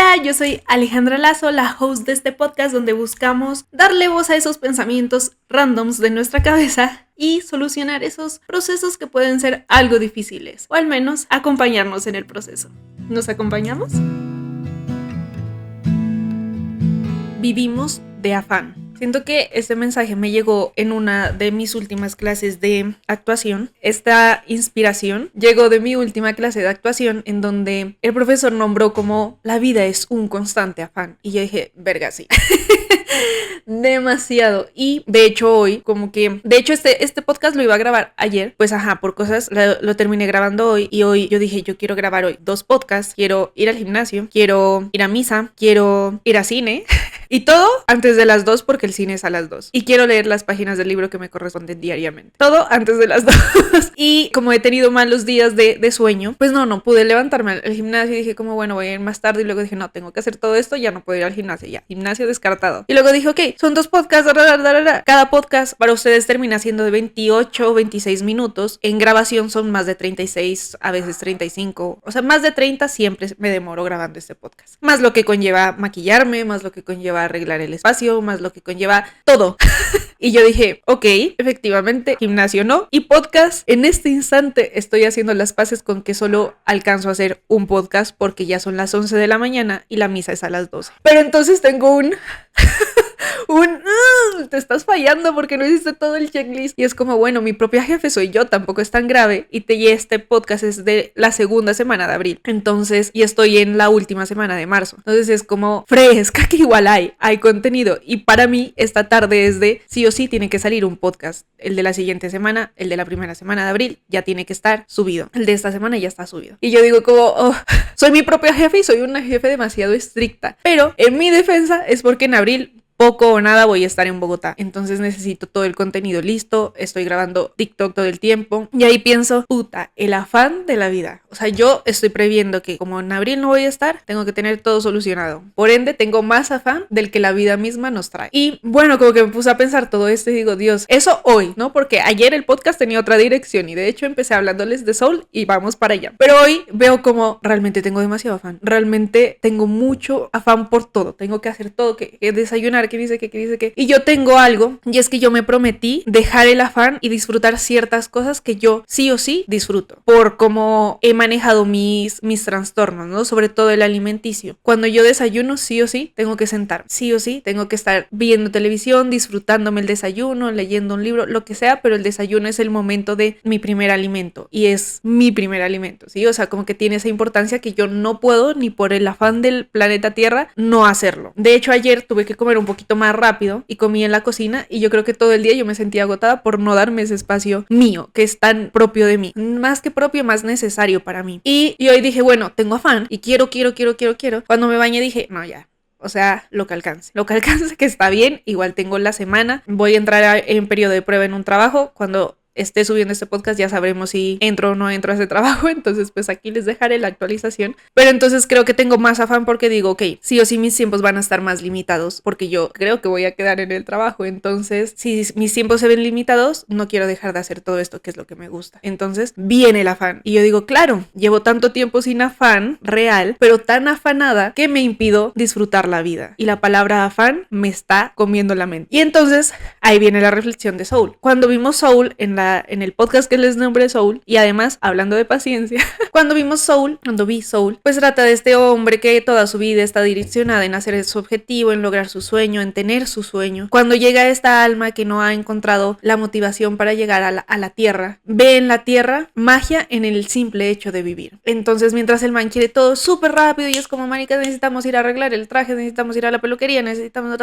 Hola, yo soy Alejandra Lazo, la host de este podcast donde buscamos darle voz a esos pensamientos randoms de nuestra cabeza y solucionar esos procesos que pueden ser algo difíciles, o al menos acompañarnos en el proceso. ¿Nos acompañamos? Vivimos de afán. Siento que este mensaje me llegó en una de mis últimas clases de actuación. Esta inspiración llegó de mi última clase de actuación en donde el profesor nombró como la vida es un constante afán. Y yo dije, verga, sí. Demasiado. Y de hecho hoy, este podcast lo iba a grabar ayer, pues por cosas lo terminé grabando hoy. Y hoy yo dije, yo quiero grabar hoy 2 podcasts, quiero ir al gimnasio, quiero ir a misa, quiero ir a cine. Y todo antes de las 2 porque el cine es a las 2. Y quiero leer las páginas del libro que me corresponden diariamente. Todo antes de las 2. Y como he tenido malos días de sueño, pues no pude levantarme al gimnasio y dije como bueno, voy a ir más tarde. Y luego dije no, tengo que hacer todo esto, ya no puedo ir al gimnasio, ya. Gimnasio descartado. Y luego dije ok, son 2 podcasts. Cada podcast para ustedes termina siendo de 28 o 26 minutos. En grabación son más de 36, a veces 35. O sea, más de 30 siempre me demoro grabando este podcast. Más lo que conlleva maquillarme, más lo que conlleva arreglar el espacio, más lo que conlleva todo. Y yo dije, ok, efectivamente, gimnasio no. Y podcast, en este instante estoy haciendo las paces con que solo alcanzo a hacer un podcast porque ya son las 11 de la mañana y la misa es a las 12. Pero entonces tengo te estás fallando porque no hiciste todo el checklist. Y es como, bueno, mi propia jefe soy yo, tampoco es tan grave. Y este podcast es de la segunda semana de abril. Entonces, y estoy en la última semana de marzo. Entonces es como fresca que igual hay contenido. Y para mí, esta tarde es de sí o sí tiene que salir un podcast. El de la siguiente semana, el de la primera semana de abril, ya tiene que estar subido. El de esta semana ya está subido. Y yo digo como, soy mi propia jefe y soy una jefe demasiado estricta. Pero en mi defensa es porque en abril poco o nada voy a estar en Bogotá, entonces necesito todo el contenido listo, estoy grabando TikTok todo el tiempo y ahí pienso, puta, el afán de la vida, o sea, yo estoy previendo que como en abril no voy a estar, tengo que tener todo solucionado, por ende tengo más afán del que la vida misma nos trae. Y bueno, como que me puse a pensar todo esto y digo, Dios, eso hoy, ¿no? Porque ayer el podcast tenía otra dirección y de hecho empecé hablándoles de Soul y vamos para allá, pero hoy veo como realmente tengo demasiado afán, realmente tengo mucho afán por todo, tengo que hacer todo, que desayunar, que dice que. Y yo tengo algo, y es que yo me prometí dejar el afán y disfrutar ciertas cosas que yo sí o sí disfruto, por cómo he manejado mis trastornos, ¿no? Sobre todo el alimenticio. Cuando yo desayuno, sí o sí tengo que sentarme, sí o sí tengo que estar viendo televisión, disfrutándome el desayuno, leyendo un libro, lo que sea, pero el desayuno es el momento de mi primer alimento, y es mi primer alimento, ¿sí? O sea, como que tiene esa importancia que yo no puedo, ni por el afán del planeta Tierra, no hacerlo. De hecho, ayer tuve que comer un poquito más rápido y comí en la cocina y yo creo que todo el día yo me sentía agotada por no darme ese espacio mío que es tan propio de mí, más que propio, más necesario para mí. Y hoy dije, bueno, tengo afán y quiero. Cuando me bañé dije, no, ya, o sea, lo que alcance, que está bien, igual tengo la semana, voy a entrar en periodo de prueba en un trabajo. Cuando esté subiendo este podcast ya sabremos si entro o no entro a ese trabajo, entonces pues aquí les dejaré la actualización. Pero entonces creo que tengo más afán porque digo, ok, sí o sí mis tiempos van a estar más limitados porque yo creo que voy a quedar en el trabajo, entonces si mis tiempos se ven limitados, no quiero dejar de hacer todo esto que es lo que me gusta. Entonces viene el afán y yo digo, claro, llevo tanto tiempo sin afán real, pero tan afanada que me impido disfrutar la vida, y la palabra afán me está comiendo la mente. Y entonces ahí viene la reflexión de Soul. Cuando vimos Soul en el podcast que les nombré Soul, y además hablando de paciencia, cuando vi Soul, pues trata de este hombre que toda su vida está direccionada en hacer su objetivo, en lograr su sueño, en tener su sueño. Cuando llega esta alma que no ha encontrado la motivación para llegar a la tierra, ve en la tierra magia en el simple hecho de vivir. Entonces mientras el man quiere todo súper rápido y es como, marica, necesitamos ir a arreglar el traje, necesitamos ir a la peluquería, necesitamos...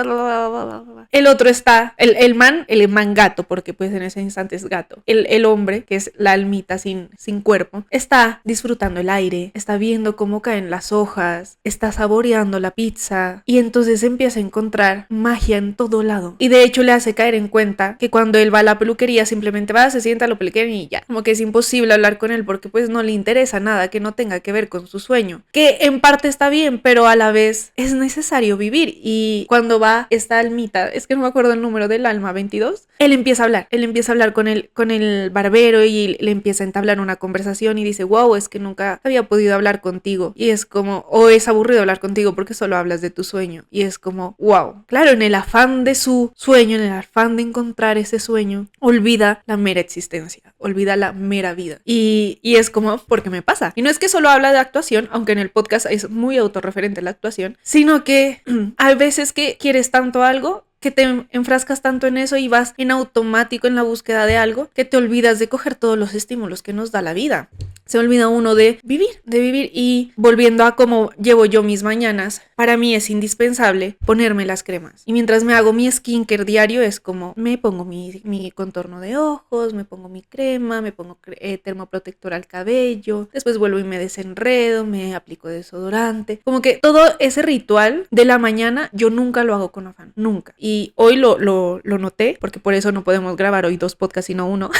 El otro está, el man gato, porque pues en ese instante es gato. El hombre, que es la almita sin cuerpo, está disfrutando el aire, está viendo cómo caen las hojas, está saboreando la pizza, y entonces empieza a encontrar magia en todo lado. Y de hecho le hace caer en cuenta que cuando él va a la peluquería simplemente va, se sienta a la peluquería y ya. Como que es imposible hablar con él porque pues no le interesa nada que no tenga que ver con su sueño. Que en parte está bien, pero a la vez es necesario vivir. Y cuando va esta almita, es que no me acuerdo el número del alma, 22, él empieza a hablar con el barbero y le empieza a entablar una conversación y dice, wow, es que nunca había podido hablar contigo. Y es como, o es aburrido hablar contigo porque solo hablas de tu sueño. Y es como, wow. Claro, en el afán de su sueño, en el afán de encontrar ese sueño, olvida la mera existencia, olvida la mera vida. Y es como, ¿por qué me pasa? Y no es que solo habla de actuación, aunque en el podcast es muy autorreferente la actuación, sino que hay veces que quieres tanto algo que te enfrascas tanto en eso y vas en automático en la búsqueda de algo que te olvidas de coger todos los estímulos que nos da la vida. Se olvida uno de vivir y volviendo a cómo llevo yo mis mañanas, para mí es indispensable ponerme las cremas. Y mientras me hago mi skincare diario es como me pongo mi contorno de ojos, me pongo mi crema, me pongo termoprotector al cabello, después vuelvo y me desenredo, me aplico desodorante. Como que todo ese ritual de la mañana yo nunca lo hago con afán, nunca. Y hoy lo noté, porque por eso no podemos grabar hoy 2 podcasts sino 1.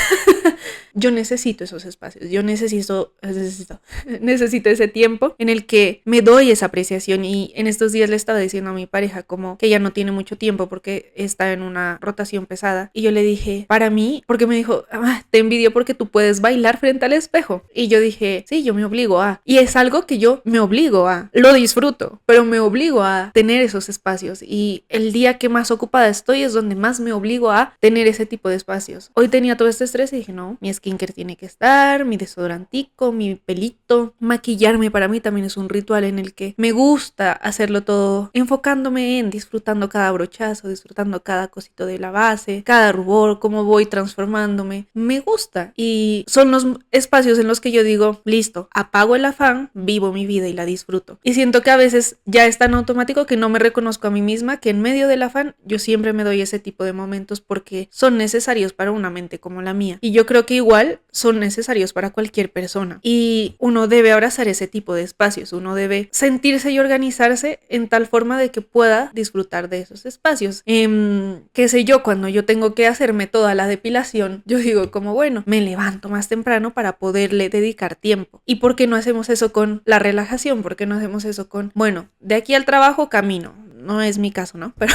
Yo necesito esos espacios, yo necesito ese tiempo en el que me doy esa apreciación. Y en estos días le estaba diciendo a mi pareja como que ella no tiene mucho tiempo porque está en una rotación pesada, y yo le dije, para mí, porque me dijo, te envidio porque tú puedes bailar frente al espejo, y yo dije, sí, yo me obligo a, y es algo que yo me obligo a, lo disfruto, pero me obligo a tener esos espacios, y el día que más ocupada estoy es donde más me obligo a tener ese tipo de espacios. Hoy tenía todo este estrés y dije, no, mi skincare tiene que estar, mi desodorantico, mi pelito, maquillarme para mí también es un ritual en el que me gusta hacerlo todo enfocándome en disfrutando cada brochazo, disfrutando cada cosito de la base, cada rubor, cómo voy transformándome, me gusta. Y son los espacios en los que yo digo, listo, apago el afán, vivo mi vida y la disfruto. Y siento que a veces ya es tan automático que no me reconozco a mí misma, que en medio del afán yo siempre me doy ese tipo de momentos porque son necesarios para una mente como la mía. Y yo creo que igual son necesarios para cualquier persona. Y uno debe abrazar ese tipo de espacios, uno debe sentirse y organizarse en tal forma de que pueda disfrutar de esos espacios. Qué sé yo, cuando yo tengo que hacerme toda la depilación, yo digo como, bueno, me levanto más temprano para poderle dedicar tiempo. ¿Y por qué no hacemos eso con la relajación? ¿Por qué no hacemos eso con, bueno, de aquí al trabajo camino? No es mi caso, ¿no? Pero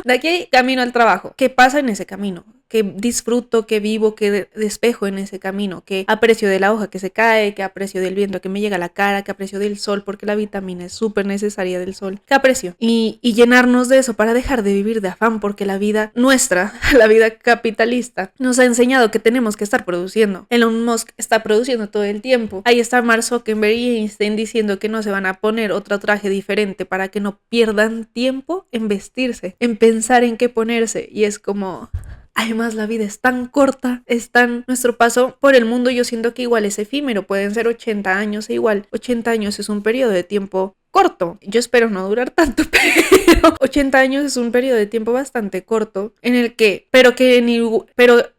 de aquí camino al trabajo. ¿Qué pasa en ese camino? Que disfruto, que vivo, que despejo en ese camino, que aprecio de la hoja que se cae, que aprecio del viento que me llega a la cara, que aprecio del sol, porque la vitamina es súper necesaria del sol, que aprecio. Y llenarnos de eso para dejar de vivir de afán, porque la vida nuestra, la vida capitalista, nos ha enseñado que tenemos que estar produciendo. Elon Musk está produciendo todo el tiempo. Ahí está Mark Zuckerberg y Einstein diciendo que no se van a poner otro traje diferente para que no pierdan tiempo en vestirse, en pensar en qué ponerse. Y es como... Además, la vida es tan corta, nuestro paso por el mundo, yo siento que igual es efímero, pueden ser 80 años, e igual 80 años es un periodo de tiempo corto. Yo espero no durar tanto, pero 80 años es un periodo de tiempo bastante corto en el que, pero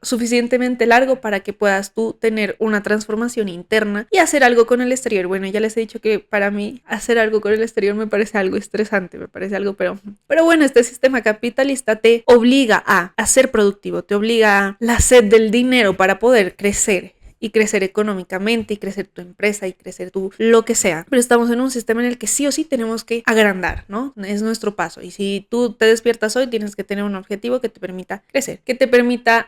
suficientemente largo para que puedas tú tener una transformación interna y hacer algo con el exterior. Bueno, ya les he dicho que para mí hacer algo con el exterior me parece algo estresante, me parece algo, pero bueno, este sistema capitalista te obliga a ser productivo, te obliga a la sed del dinero para poder crecer. Y crecer económicamente, y crecer tu empresa, y crecer tu lo que sea. Pero estamos en un sistema en el que sí o sí tenemos que agrandar, ¿no? Es nuestro paso. Y si tú te despiertas hoy, tienes que tener un objetivo que te permita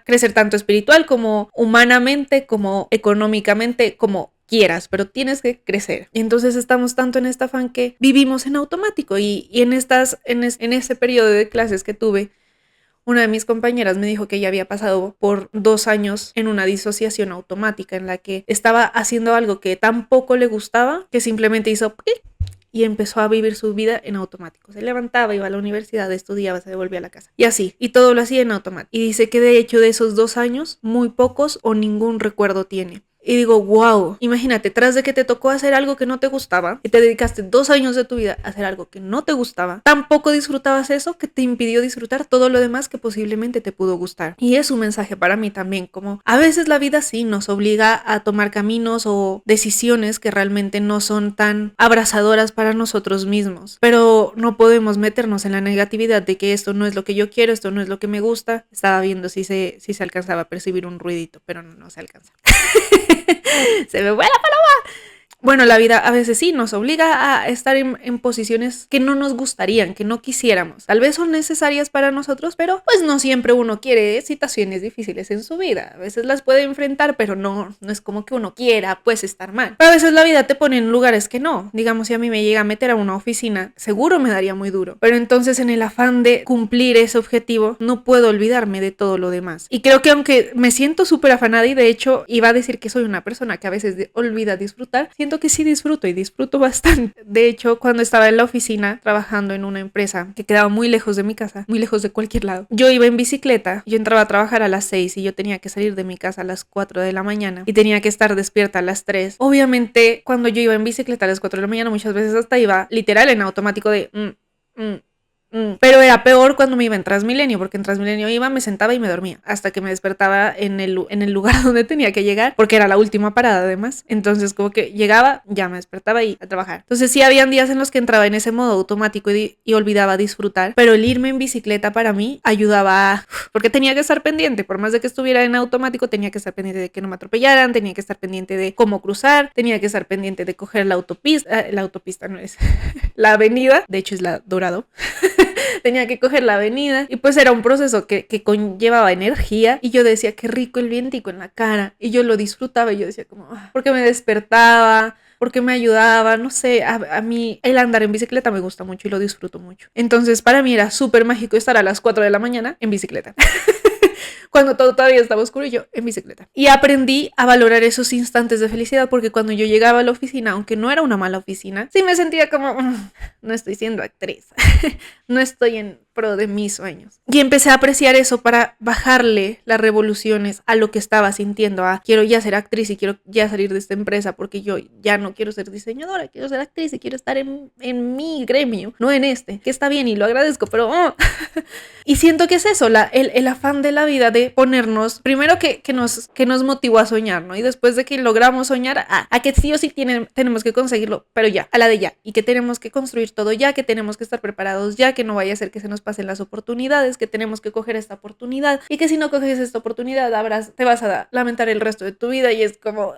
crecer tanto espiritual como humanamente, como económicamente, como quieras, pero tienes que crecer. Y entonces estamos tanto en este afán que vivimos en automático. Y en ese periodo de clases que tuve, una de mis compañeras me dijo que ella había pasado por 2 años en una disociación automática en la que estaba haciendo algo que tampoco le gustaba, que simplemente hizo clic y empezó a vivir su vida en automático. Se levantaba, iba a la universidad, estudiaba, se devolvía a la casa. Y así, y todo lo hacía en automático. Y dice que de hecho de esos 2 años, muy pocos o ningún recuerdo tiene. Y digo, wow, imagínate, tras de que te tocó hacer algo que no te gustaba y te dedicaste 2 años de tu vida a hacer algo que no te gustaba, tampoco disfrutabas eso que te impidió disfrutar todo lo demás que posiblemente te pudo gustar. Y es un mensaje para mí también, como a veces la vida sí nos obliga a tomar caminos o decisiones que realmente no son tan abrazadoras para nosotros mismos, pero no podemos meternos en la negatividad de que esto no es lo que yo quiero, esto no es lo que me gusta. Estaba viendo si se alcanzaba a percibir un ruidito, pero no se alcanza. Se me fue la paloma. bueno, la vida a veces sí nos obliga a estar en posiciones que no nos gustarían, que no quisiéramos. Tal vez son necesarias para nosotros, pero pues no siempre uno quiere situaciones difíciles en su vida. A veces las puede enfrentar, pero no es como que uno quiera pues estar mal. Pero a veces la vida te pone en lugares que no. Digamos, si a mí me llega a meter a una oficina, seguro me daría muy duro. Pero entonces en el afán de cumplir ese objetivo, no puedo olvidarme de todo lo demás. Y creo que aunque me siento súper afanada y de hecho iba a decir que soy una persona que a veces olvida disfrutar, siento que sí disfruto y disfruto bastante. De hecho, cuando estaba en la oficina trabajando en una empresa que quedaba muy lejos de mi casa, muy lejos de cualquier lado, yo iba en bicicleta, yo entraba a trabajar a las 6 y yo tenía que salir de mi casa a las 4 de la mañana y tenía que estar despierta a las 3. Obviamente, cuando yo iba en bicicleta a las 4 de la mañana, muchas veces hasta iba literal en automático de pero era peor cuando me iba en Transmilenio, porque en Transmilenio iba, me sentaba y me dormía hasta que me despertaba en el lugar donde tenía que llegar, porque era la última parada además. Entonces como que llegaba, ya me despertaba y a trabajar. Entonces sí habían días en los que entraba en ese modo automático y olvidaba disfrutar, pero el irme en bicicleta para mí ayudaba, porque tenía que estar pendiente, por más de que estuviera en automático, tenía que estar pendiente de que no me atropellaran, tenía que estar pendiente de cómo cruzar, tenía que estar pendiente de coger la autopista no es, la avenida, de hecho es la Dorado. Tenía que coger la avenida y pues era un proceso que conllevaba energía y yo decía qué rico el vientico en la cara y yo lo disfrutaba y yo decía como porque me despertaba, porque me ayudaba, no sé, a mí el andar en bicicleta me gusta mucho y lo disfruto mucho. Entonces para mí era súper mágico estar a las 4 de la mañana en bicicleta. Cuando todo todavía estaba oscuro y yo en bicicleta. Y aprendí a valorar esos instantes de felicidad porque cuando yo llegaba a la oficina, aunque no era una mala oficina, sí me sentía como, no estoy siendo actriz, no estoy en pro de mis sueños. Y empecé a apreciar eso para bajarle las revoluciones a lo que estaba sintiendo, quiero ya ser actriz y quiero ya salir de esta empresa porque yo ya no quiero ser diseñadora, quiero ser actriz y quiero estar en mi gremio, no en este, que está bien y lo agradezco, pero y siento que es eso, el afán de la vida de ponernos, primero que nos motivó a soñar, ¿no? Y después de que logramos soñar, a que sí o sí tenemos que conseguirlo, pero ya, a la de ya, y que tenemos que construir todo ya, que tenemos que estar preparados ya, que no vaya a ser que se nos pasen las oportunidades, que tenemos que coger esta oportunidad, y que si no coges esta oportunidad, te vas a lamentar el resto de tu vida, y es como...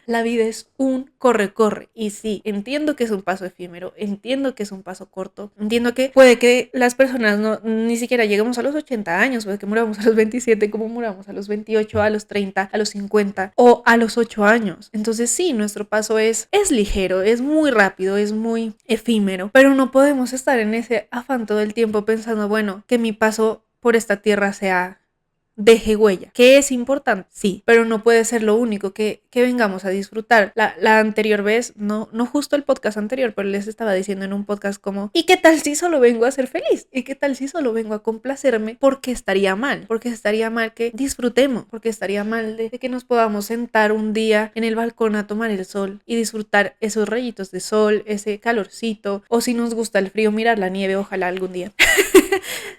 La vida es un corre. Y sí, entiendo que es un paso efímero, entiendo que es un paso corto, entiendo que puede que las personas ni siquiera lleguemos a los 80 años, puede que muramos a los 27, como muramos a los 28, a los 30, a los 50 o a los 8 años. Entonces sí, nuestro paso es ligero, es muy rápido, es muy efímero, pero no podemos estar en ese afán todo el tiempo pensando, bueno, que mi paso por esta tierra sea... deje huella, que es importante, sí, pero no puede ser lo único que vengamos a disfrutar. La anterior vez, no justo el podcast anterior, pero les estaba diciendo en un podcast como, ¿y qué tal si solo vengo a ser feliz? ¿Y qué tal si solo vengo a complacerme? Porque estaría mal que disfrutemos, porque estaría mal de que nos podamos sentar un día en el balcón a tomar el sol y disfrutar esos rayitos de sol, ese calorcito, o si nos gusta el frío, mirar la nieve, ojalá algún día.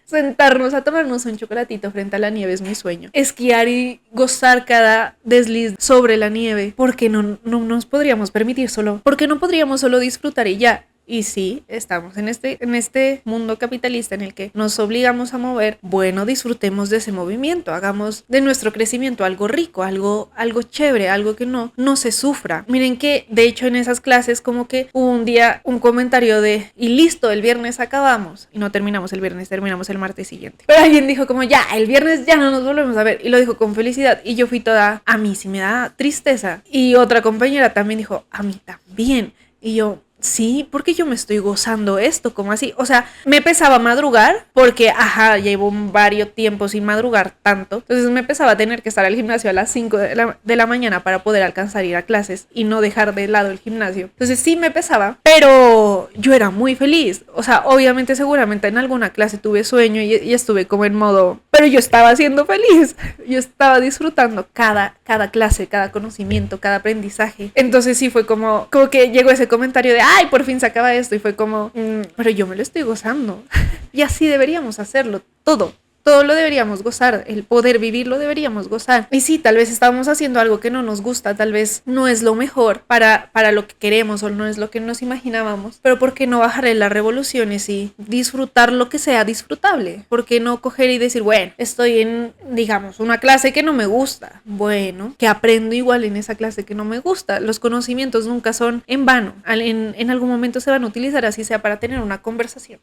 Sentarnos a tomarnos un chocolatito frente a la nieve es mi sueño. Esquiar y gozar cada desliz sobre la nieve. Porque no nos podríamos permitir solo. Porque no podríamos solo disfrutar y ya. Y sí, estamos en este mundo capitalista en el que nos obligamos a mover. Bueno, disfrutemos de ese movimiento, hagamos de nuestro crecimiento algo rico, algo chévere, algo que no se sufra. Miren que de hecho en esas clases como que hubo un día un comentario de y listo, el viernes acabamos. Y no terminamos el viernes, terminamos el martes siguiente. Pero alguien dijo como ya, el viernes ya no nos volvemos a ver. Y lo dijo con felicidad. Y yo fui toda, a mí sí me da tristeza. Y otra compañera también dijo, a mí también. Y yo... sí, porque yo me estoy gozando esto, como así, o sea, me pesaba madrugar, porque, llevo varios tiempos sin madrugar tanto, entonces me pesaba tener que estar al gimnasio a las 5 de la mañana para poder alcanzar a ir a clases y no dejar de lado el gimnasio, entonces sí me pesaba, pero yo era muy feliz, o sea, obviamente seguramente en alguna clase tuve sueño y estuve como en modo, pero yo estaba siendo feliz, yo estaba disfrutando cada clase, cada conocimiento, cada aprendizaje, entonces sí fue como que llegó ese comentario de ay, por fin se acaba esto y fue como, pero yo me lo estoy gozando y así deberíamos hacerlo todo. todo lo deberíamos gozar, el poder vivir lo deberíamos gozar. Y sí, tal vez estábamos haciendo algo que no nos gusta, tal vez no es lo mejor para lo que queremos o no es lo que nos imaginábamos, pero ¿por qué no bajarle las revoluciones y disfrutar lo que sea disfrutable? ¿Por qué no coger y decir, bueno, estoy en, digamos, una clase que no me gusta? Bueno, que aprendo igual en esa clase que no me gusta. Los conocimientos nunca son en vano. En algún momento se van a utilizar, así sea para tener una conversación.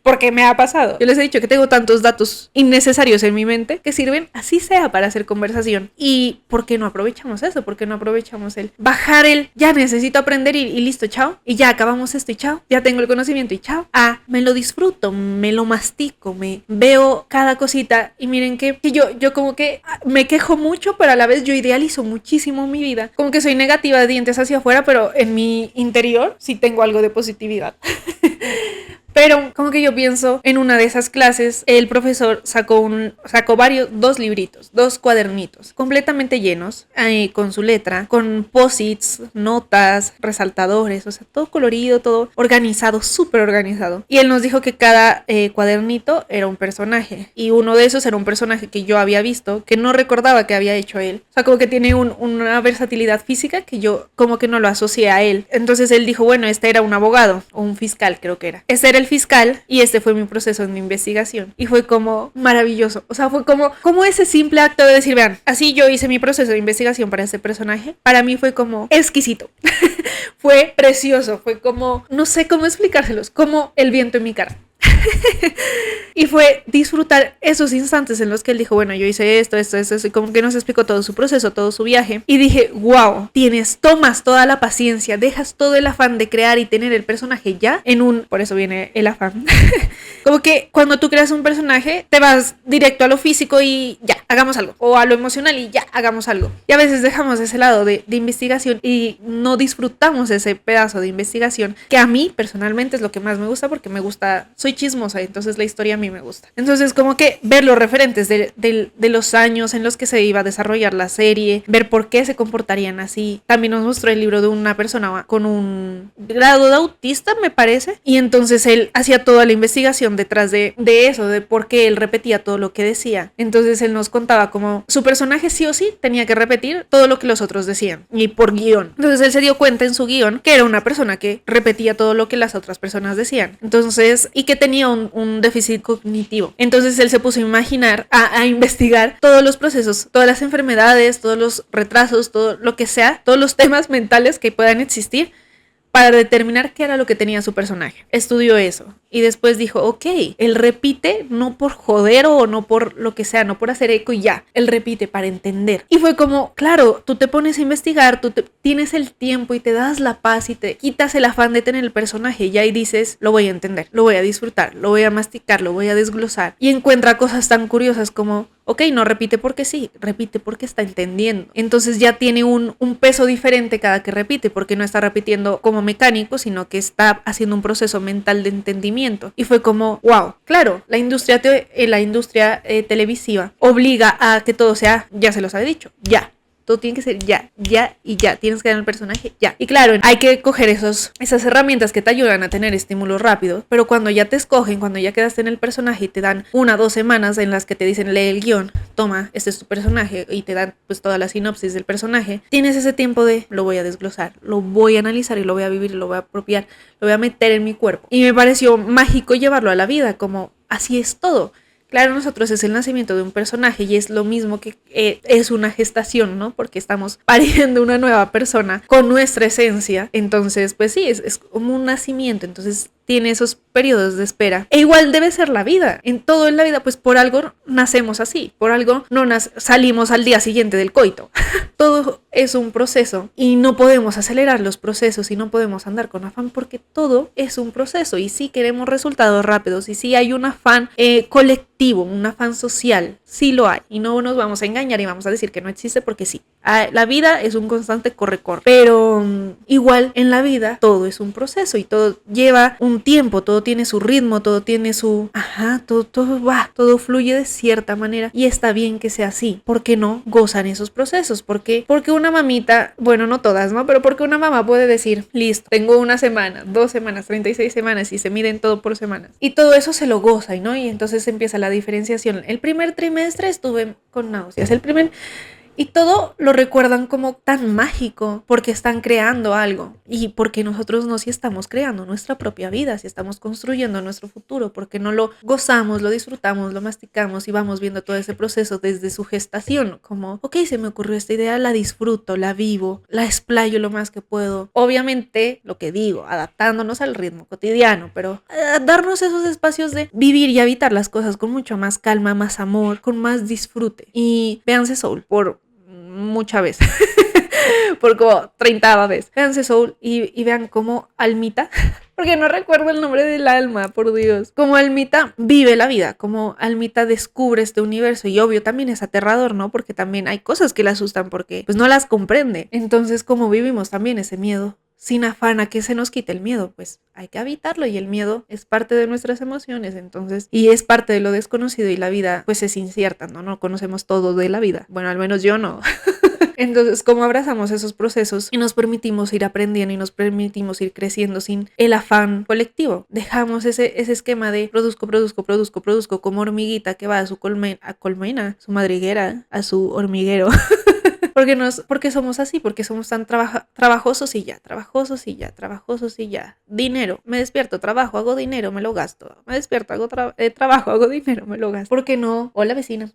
Porque me ha pasado. Yo les he dicho que tengo tantos datos innecesarios en mi mente que sirven, así sea, para hacer conversación. ¿Y por qué no aprovechamos eso? ¿Por qué no aprovechamos el bajar el ya necesito aprender y listo, chao? Y ya acabamos esto y chao. Ya tengo el conocimiento y chao. Ah, me lo disfruto, me lo mastico, me veo cada cosita. Y miren que yo como que me quejo mucho, pero a la vez yo idealizo muchísimo mi vida. Como que soy negativa de dientes hacia afuera, pero en mi interior sí tengo algo de positividad. Pero como que yo pienso, en una de esas clases, el profesor sacó dos libritos, 2 cuadernitos, completamente llenos, con su letra, con post-its, notas, resaltadores, o sea, todo colorido, todo organizado, súper organizado. Y él nos dijo que cada cuadernito era un personaje. Y uno de esos era un personaje que yo había visto, que no recordaba que había hecho él. O sea, como que tiene una versatilidad física que yo como que no lo asocié a él. Entonces él dijo, bueno, este era un abogado, o un fiscal creo que era. Este era el fiscal y este fue mi proceso en mi investigación. Y fue como maravilloso. O sea, fue como ese simple acto de decir, vean, así yo hice mi proceso de investigación para este personaje. Para mí fue como exquisito. Fue precioso. Fue como, no sé cómo explicárselos, como el viento en mi cara. Y fue disfrutar esos instantes en los que él dijo, bueno, yo hice esto, y como que nos explicó todo su proceso, todo su viaje. Y dije, wow, tomas toda la paciencia, dejas todo el afán de crear y tener el personaje ya por eso viene el afán. Como que cuando tú creas un personaje, te vas directo a lo físico y ya, hagamos algo. O a lo emocional y ya, hagamos algo. Y a veces dejamos ese lado de investigación y no disfrutamos ese pedazo de investigación, que a mí personalmente es lo que más me gusta, porque me gusta, soy chismosa, entonces la historia a mí me gusta. Entonces como que ver los referentes de los años en los que se iba a desarrollar la serie, ver por qué se comportarían así. También nos mostró el libro de una persona con un grado de autista, me parece, y entonces él hacía toda la investigación detrás de eso, de por qué él repetía todo lo que decía. Entonces él nos contaba como su personaje sí o sí tenía que repetir todo lo que los otros decían, y por guión. Entonces él se dio cuenta en su guión que era una persona que repetía todo lo que las otras personas decían. Entonces, y que tenía un déficit cognitivo. Entonces él se puso a imaginar, a investigar todos los procesos, todas las enfermedades, todos los retrasos, todo lo que sea, todos los temas mentales que puedan existir, para determinar qué era lo que tenía su personaje. Estudió eso y después dijo, ok, él repite no por joder o no por lo que sea, no por hacer eco y ya, él repite para entender. Y fue como, claro, tú te pones a investigar, tienes el tiempo y te das la paz y te quitas el afán de tener el personaje ya, y dices, lo voy a entender, lo voy a disfrutar, lo voy a masticar, lo voy a desglosar, y encuentra cosas tan curiosas como, ok, no repite porque sí, repite porque está entendiendo. Entonces ya tiene un peso diferente cada que repite, porque no está repitiendo como mecánico, sino que está haciendo un proceso mental de entendimiento. Y fue como, wow, claro, la industria televisiva obliga a que todo sea, ya se los había dicho, ya. Todo tiene que ser ya, y ya. Tienes que dar el personaje ya. Y claro, hay que coger esas herramientas que te ayudan a tener estímulos rápidos. Pero cuando ya te escogen, cuando ya quedaste en el personaje y te dan 1 o 2 semanas en las que te dicen lee el guión, toma, este es tu personaje, y te dan pues toda la sinopsis del personaje, tienes ese tiempo de lo voy a desglosar, lo voy a analizar y lo voy a vivir, lo voy a apropiar, lo voy a meter en mi cuerpo. Y me pareció mágico llevarlo a la vida, como así es todo. Claro, nosotros es el nacimiento de un personaje y es lo mismo que es una gestación, ¿no? Porque estamos pariendo una nueva persona con nuestra esencia. Entonces, pues sí, es como un nacimiento. Entonces tiene esos periodos de espera. E igual debe ser la vida. En todo en la vida, pues por algo nacemos así. Por algo no salimos al día siguiente del coito. Todo es un proceso y no podemos acelerar los procesos y no podemos andar con afán, porque todo es un proceso. Y sí queremos resultados rápidos y sí hay un afán colectivo, un afán social. Sí lo hay. Y no nos vamos a engañar y vamos a decir que no existe, porque sí. La vida es un constante corre-corre, pero igual en la vida todo es un proceso y todo lleva un tiempo, todo tiene su ritmo, todo tiene su... todo fluye de cierta manera y está bien que sea así. ¿Por qué no gozan esos procesos? Porque una mamita, bueno, no todas, ¿no? Pero porque una mamá puede decir, listo, tengo una semana, 2 semanas, 36 semanas y se miden todo por semanas. Y todo eso se lo goza, ¿no? Y entonces empieza la diferenciación. El primer trimestre estuve con náuseas, y todo lo recuerdan como tan mágico porque están creando algo y porque nosotros no, si estamos creando nuestra propia vida, si estamos construyendo nuestro futuro, porque no lo gozamos, lo disfrutamos, lo masticamos y vamos viendo todo ese proceso desde su gestación, como, ok, se me ocurrió esta idea, la disfruto, la vivo, la explayo lo más que puedo. Obviamente, lo que digo, adaptándonos al ritmo cotidiano, pero darnos esos espacios de vivir y habitar las cosas con mucho más calma, más amor, con más disfrute. Y véanse Soul por muchas veces, por como 30 veces. Véanse Soul y vean cómo Almita, porque no recuerdo el nombre del alma, por Dios, como Almita vive la vida, como Almita descubre este universo y obvio también es aterrador, ¿no? Porque también hay cosas que la asustan porque pues no las comprende. Entonces, como vivimos también ese miedo, sin afán a que se nos quite el miedo, pues hay que habitarlo y el miedo es parte de nuestras emociones, entonces, y es parte de lo desconocido y la vida pues es incierta, ¿no? No conocemos todo de la vida, bueno, al menos yo no. Entonces, ¿cómo abrazamos esos procesos y nos permitimos ir aprendiendo y nos permitimos ir creciendo sin el afán colectivo? Dejamos ese esquema de produzco como hormiguita que va a su colmena, su madriguera, a su hormiguero. Porque somos así, porque somos tan trabajosos y ya. Dinero, me despierto, trabajo, hago dinero, me lo gasto. Me despierto, trabajo, hago dinero, me lo gasto. ¿Por qué no? Hola vecina.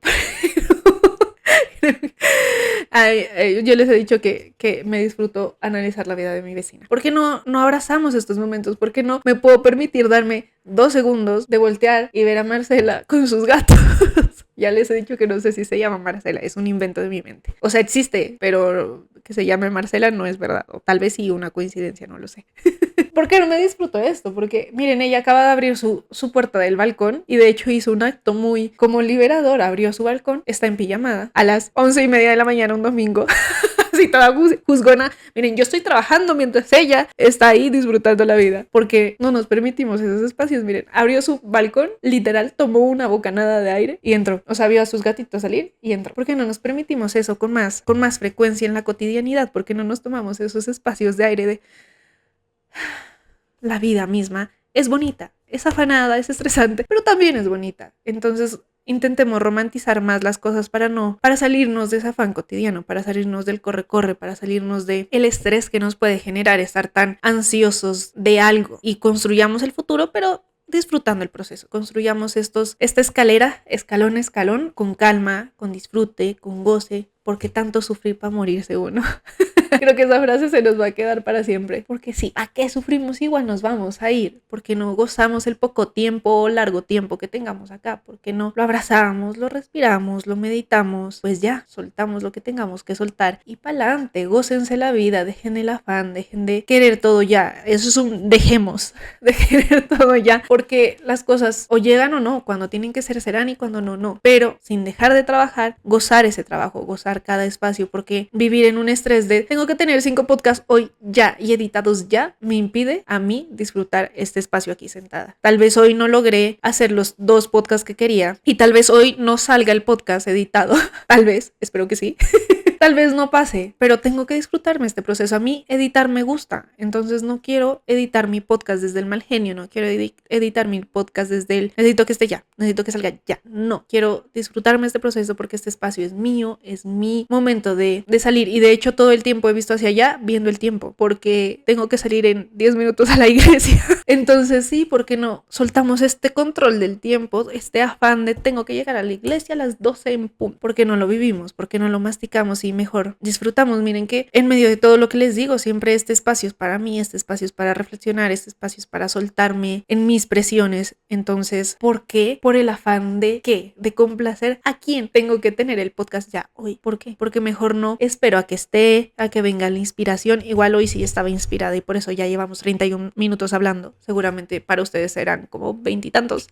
Yo les he dicho que me disfruto analizar la vida de mi vecina. ¿Por qué no abrazamos estos momentos? ¿Por qué no me puedo permitir darme 2 segundos de voltear y ver a Marcela con sus gatos? Ya les he dicho que no sé si se llama Marcela, es un invento de mi mente. O sea, existe, pero que se llame Marcela no es verdad. O tal vez sí una coincidencia, no lo sé. ¿Por qué no me disfruto esto? Porque miren, ella acaba de abrir su puerta del balcón y de hecho hizo un acto muy como liberador. Abrió su balcón, está en pijamada a las 11:30 de la mañana un domingo. Así toda juzgona. Miren, yo estoy trabajando mientras ella está ahí disfrutando la vida. Porque no nos permitimos esos espacios. Miren, abrió su balcón, literal tomó una bocanada de aire y entró. O sea, vio a sus gatitos salir y entró. ¿Por qué no nos permitimos eso con más frecuencia en la cotidianidad? ¿Por qué no nos tomamos esos espacios de aire de... La vida misma es bonita, es afanada, es estresante, pero también es bonita. Entonces, intentemos romantizar más las cosas para salirnos de ese afán cotidiano, para salirnos del corre-corre, para salirnos del estrés que nos puede generar estar tan ansiosos de algo y construyamos el futuro, pero disfrutando el proceso. Construyamos esta escalera, escalón a escalón, con calma, con disfrute, con goce, porque tanto sufrir para morirse uno. Creo que esa frase se nos va a quedar para siempre. Porque sí, ¿a qué sufrimos? Igual nos vamos a ir. Porque no gozamos el poco tiempo o largo tiempo que tengamos acá. Porque no lo abrazamos, lo respiramos, lo meditamos. Pues ya, soltamos lo que tengamos que soltar. Y pa'lante, gócense la vida, dejen el afán, dejen de querer todo ya. Eso es dejemos de querer todo ya. Porque las cosas o llegan o no. Cuando tienen que ser, serán y cuando no, no. Pero sin dejar de trabajar, gozar ese trabajo, gozar cada espacio. Porque vivir en un estrés de tengo que tener 5 podcasts hoy ya y editados ya me impide a mí disfrutar este espacio aquí sentada. Tal vez hoy no logré hacer los 2 podcasts que quería y tal vez hoy no salga el podcast editado. Tal vez, espero que sí. Tal vez no pase, pero tengo que disfrutarme este proceso. A mí editar me gusta, entonces no quiero editar mi podcast desde el mal genio, no quiero editar mi podcast desde el necesito que esté ya, necesito que salga ya. No, quiero disfrutarme este proceso porque este espacio es mío, es mi momento de salir y de hecho todo el tiempo he visto hacia allá viendo el tiempo porque tengo que salir en 10 minutos a la iglesia. Entonces sí, ¿por qué no? Soltamos este control del tiempo, este afán de tengo que llegar a la iglesia a las 12 en punto. ¿Por qué no lo vivimos? ¿Por qué no lo masticamos y mejor disfrutamos? Miren que en medio de todo lo que les digo, siempre este espacio es para mí, este espacio es para reflexionar, este espacio es para soltarme en mis presiones. Entonces, ¿por qué? Por el afán de ¿qué? De complacer a quién tengo que tener el podcast ya hoy. ¿Por qué? Porque mejor no espero a que esté, a que venga la inspiración. Igual hoy sí estaba inspirada y por eso ya llevamos 31 minutos hablando. Seguramente para ustedes serán como 20 y tantos.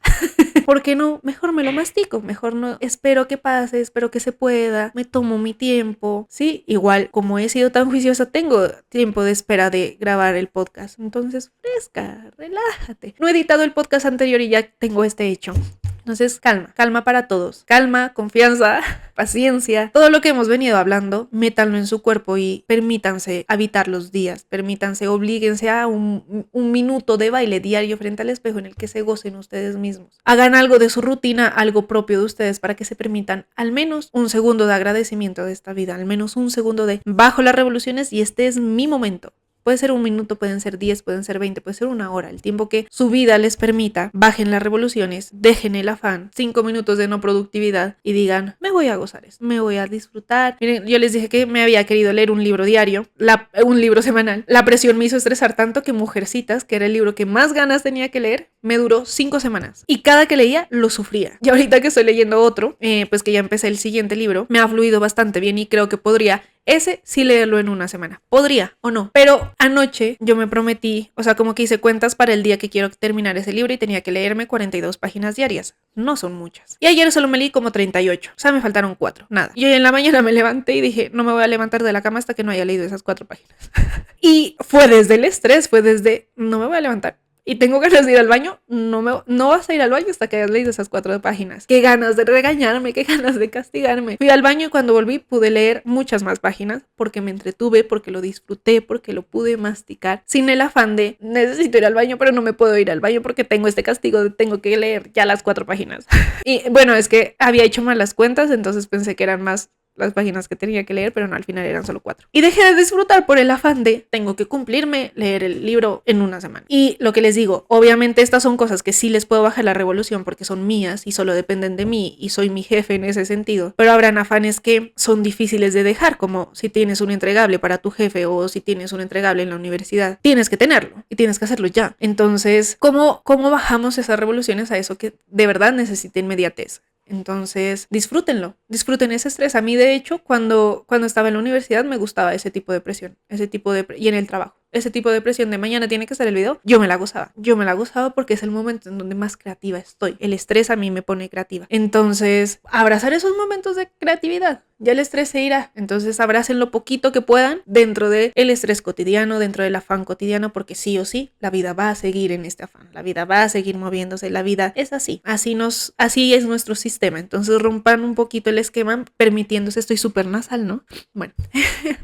¿Por qué no? Mejor me lo mastico, mejor no espero que pase, espero que se pueda, me tomo mi tiempo, tiempo. Sí, igual como he sido tan juiciosa, tengo tiempo de espera de grabar el podcast. Entonces, fresca, relájate. No he editado el podcast anterior y ya tengo este hecho. Entonces, calma para todos. Calma, confianza, paciencia. Todo lo que hemos venido hablando, métanlo en su cuerpo y permítanse habitar los días. Permítanse, oblíguense a un minuto de baile diario frente al espejo en el que se gocen ustedes mismos. Hagan algo de su rutina, algo propio de ustedes para que se permitan al menos un segundo de agradecimiento de esta vida, al menos un segundo de bajo las revoluciones y este es mi momento. Puede ser un minuto, pueden ser 10, pueden ser 20, puede ser una hora. El tiempo que su vida les permita, bajen las revoluciones, dejen el afán, 5 minutos de no productividad y digan, me voy a gozar esto, me voy a disfrutar. Miren, yo les dije que me había querido leer un libro diario, un libro semanal. La presión me hizo estresar tanto que Mujercitas, que era el libro que más ganas tenía que leer, me duró 5 semanas. Y cada que leía, lo sufría. Y ahorita que estoy leyendo otro, pues que ya empecé el siguiente libro, me ha fluido bastante bien y creo que podría ese sí leerlo en una semana. Podría o no. Pero anoche yo me prometí, o sea, como que hice cuentas para el día que quiero terminar ese libro y tenía que leerme 42 páginas diarias. No son muchas. Y ayer solo me leí como 38. O sea, me faltaron 4. Nada. Y hoy en la mañana me levanté y dije, no me voy a levantar de la cama hasta que no haya leído esas 4 páginas. Y fue desde el estrés, fue desde, no me voy a levantar. Y tengo ganas de ir al baño, no vas a ir al baño hasta que hayas leído esas 4 páginas. Qué ganas de regañarme, qué ganas de castigarme. Fui al baño y cuando volví pude leer muchas más páginas porque me entretuve, porque lo disfruté, porque lo pude masticar sin el afán de necesito ir al baño, pero no me puedo ir al baño porque tengo este castigo de tengo que leer ya las 4 páginas. Y bueno, es que había hecho mal las cuentas, entonces pensé que eran más las páginas que tenía que leer, pero no, al final eran solo 4. Y dejé de disfrutar por el afán de tengo que cumplirme, leer el libro en una semana. Y lo que les digo, obviamente estas son cosas que sí les puedo bajar la revolución porque son mías y solo dependen de mí y soy mi jefe en ese sentido, pero habrán afanes que son difíciles de dejar, como si tienes un entregable para tu jefe o si tienes un entregable en la universidad, tienes que tenerlo y tienes que hacerlo ya. Entonces, ¿cómo bajamos esas revoluciones a eso que de verdad necesita inmediatez? Entonces, disfrútenlo, disfruten ese estrés. A mí, de hecho, cuando estaba en la universidad me gustaba ese tipo de presión, y en el trabajo. Ese tipo de presión de mañana tiene que estar el video, yo me la gozaba porque es el momento en donde más creativa estoy. El estrés a mí me pone creativa. Entonces, abrazar esos momentos de creatividad. Ya el estrés se irá, entonces abracen lo poquito que puedan dentro del estrés cotidiano, dentro del afán cotidiano, porque sí o sí, la vida va a seguir en este afán, la vida va a seguir moviéndose, la vida es así, así es nuestro sistema. Entonces rompan un poquito el esquema, permitiéndose, estoy súper nasal, ¿no? Bueno,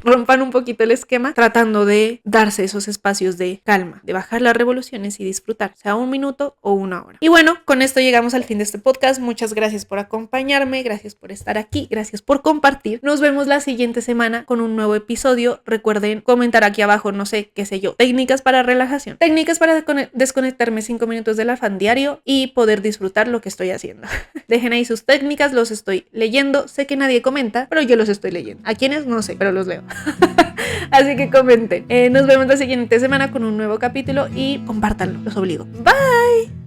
rompan un poquito el esquema, tratando de darse esos espacios de calma, de bajar las revoluciones y disfrutar, sea 1 minuto o 1 hora. Y bueno, con esto llegamos al fin de este podcast. Muchas gracias por acompañarme, gracias por estar aquí, gracias por compartir. Nos vemos la siguiente semana con un nuevo episodio. Recuerden comentar aquí abajo, no sé, qué sé yo, técnicas para relajación, técnicas para desconectarme 5 minutos del afán diario y poder disfrutar lo que estoy haciendo. Dejen ahí sus técnicas, los estoy leyendo. Sé que nadie comenta, pero yo los estoy leyendo. ¿A quiénes? No sé, pero los leo. Así que comenten. Nos vemos la siguiente semana con un nuevo capítulo y compártanlo, los obligo. Bye.